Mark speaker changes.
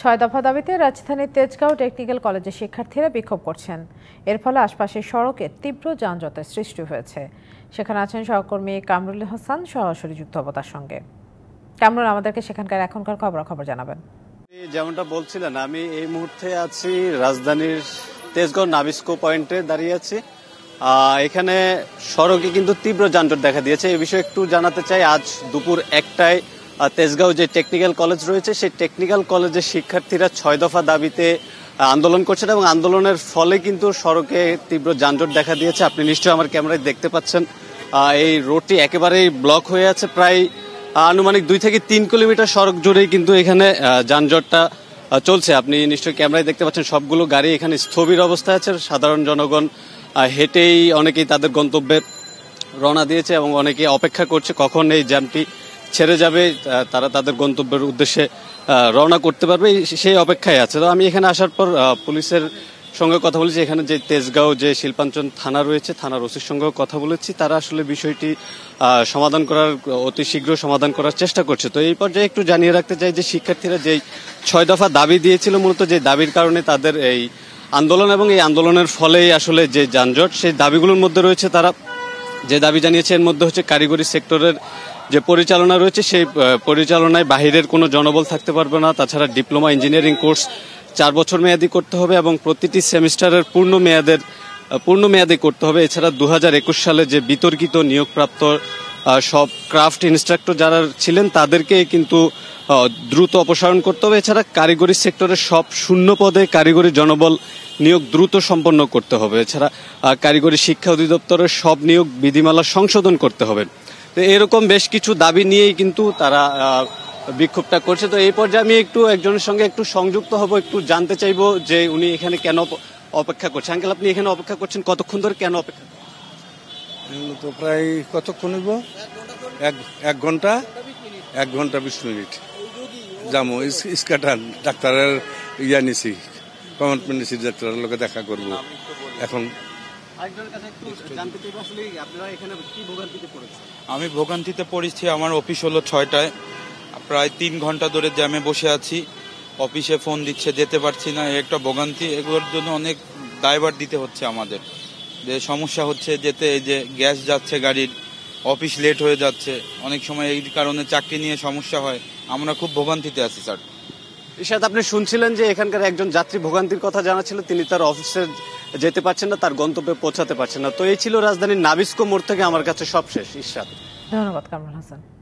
Speaker 1: ছয় দফা দাবিতে রাজধানীর তেজগাঁও টেকনিক্যাল কলেজের শিক্ষার্থীরা বিক্ষোভ করছেন। এর ফলে আশপাশের সড়কে তীব্র যানজটের সৃষ্টি হয়েছে। সেখানে আছেন সহকর্মী কামরুল হাসান, সরাসরি যুক্ত হব তার সঙ্গে। কামরুল, আমাদেরকে সেখানকার এখনকার খবর জানাবেন।
Speaker 2: যেমনটা বলছিলেন, আমি এই মুহূর্তে আছি রাজধানীর তেজগাঁও নাবিস্কো পয়েন্টে দাঁড়িয়ে আছি। এখানে সড়কে কিন্তু তীব্র যানজট দেখা দিয়েছে। এই বিষয়ে একটু জানাতে চাই, আজ দুপুর 1টায় তেজগাঁও যে টেকনিক্যাল কলেজ রয়েছে সেই টেকনিক্যাল কলেজের শিক্ষার্থীরা 6 দফা দাবিতে আন্দোলন করছেন এবং আন্দোলনের ফলে কিন্তু সড়কে তীব্র যানজট দেখা দিয়েছে। আপনি নিশ্চয়ই আমার ক্যামেরায় দেখতে পাচ্ছেন, এই রোডটি একেবারেই ব্লক হয়ে আছে। প্রায় আনুমানিক 2 থেকে 3 কিলোমিটার সড়ক জুড়েই কিন্তু এখানে যানজটটা চলছে। আপনি নিশ্চয়ই ক্যামেরায় দেখতে পাচ্ছেন, সবগুলো গাড়ি এখানে স্থবির অবস্থায় আছে। সাধারণ জনগণ হেঁটেই অনেকেই তাদের গন্তব্যে রওনা দিয়েছে এবং অনেকে অপেক্ষা করছে কখন এই জ্যামটি ছেড়ে যাবে, তারা তাদের গন্তব্যের উদ্দেশ্যে রওনা করতে পারবে, সেই অপেক্ষায় আছে। তো আমি এখানে আসার পর পুলিশের সঙ্গে কথা বলেছি, এখানে যে তেজগাঁও যে শিল্পাঞ্চল থানা রয়েছে, থানার ওসির সঙ্গেও কথা বলেছি। তারা আসলে বিষয়টি সমাধান করার, অতি শীঘ্র সমাধান করার চেষ্টা করছে। তো এই পর্যায়ে একটু জানিয়ে রাখতে চাই যে শিক্ষার্থীরা যেই 6 দফা দাবি দিয়েছিল, মূলত যে দাবির কারণে তাদের এই আন্দোলন এবং এই আন্দোলনের ফলেই আসলে যে যানজট, সেই দাবিগুলোর মধ্যে রয়েছে, তারা যে দাবি জানিয়েছে এর মধ্যে হচ্ছে কারিগরি সেক্টরের যে পরিচালনা রয়েছে সেই পরিচালনায় বাহিরের কোনো জনবল থাকতে পারবে না। তাছাড়া ডিপ্লোমা ইঞ্জিনিয়ারিং কোর্স 4 বছর মেয়াদি করতে হবে এবং প্রতিটি সেমিস্টারের পূর্ণ মেয়াদি করতে হবে। এছাড়া 2021 সালে যে বিতর্কিত নিয়োগপ্রাপ্ত সব ক্রাফট ইনস্ট্রাক্টর যারা ছিলেন তাদেরকে কিন্তু দ্রুত অপসারণ করতে হবে। এছাড়া কারিগরি সেক্টরের সব শূন্য পদে কারিগরি জনবল নিয়োগ দ্রুত সম্পন্ন করতে হবে। এছাড়া কারিগরি শিক্ষা অধিদপ্তরের সব নিয়োগ বিধিমালা সংশোধন করতে হবে। তো এরকম বেশ কিছু দাবি নিয়েই কিন্তু তারা বিক্ষোভটা করছে। তো এই পর্যায়ে আমি একজনের সঙ্গে একটু সংযুক্ত হব, একটু জানতে চাইবো যে উনি এখানে কেন অপেক্ষা করছেন। আঙ্কেল, আপনি এখানে অপেক্ষা করছেন কতক্ষণ ধরে, কেন অপেক্ষা?
Speaker 3: তো প্রায় কতক্ষণ হইব? 1 ঘন্টা 20 মিনিট যাবো। স্ক্যাটার ডাক্তারের নিছি, কমেন্টমেন্ট নিছি, ডাক্তারের লোকে দেখা করবো। এখন
Speaker 4: আমি ভোগান্তিতে পড়েছি। আমার অফিস হলো 6টায়, প্রায় 3 ঘন্টা ধরে জ্যামে বসে আছি। অফিসে ফোন দিচ্ছে, যেতে পারছি না। একটা ভোগান্তি, এগুলোর জন্য অনেক দায়ভার দিতে হচ্ছে আমাদের। যে সমস্যা হচ্ছে যেতে, এই যে গ্যাস যাচ্ছে গাড়ির, অফিস লেট হয়ে যাচ্ছে, অনেক সময় এই কারণে চাকরি নিয়ে সমস্যা হয়। আমরা খুব ভোগান্তিতে আছি স্যার।
Speaker 2: ইশাদ, আপনি শুনছিলেন যে এখানকার একজন যাত্রী ভোগান্তির কথা জানাচ্ছিল, তিনি তার অফিসে যেতে পারছেন না, তার গন্তব্যে পৌঁছাতে পারছেন না। তো এই ছিল রাজধানীর নাবিস্কো মোড় থেকে আমার কাছে সবশেষ। ইশাদ,
Speaker 1: ধন্যবাদ কামরুল হাসান।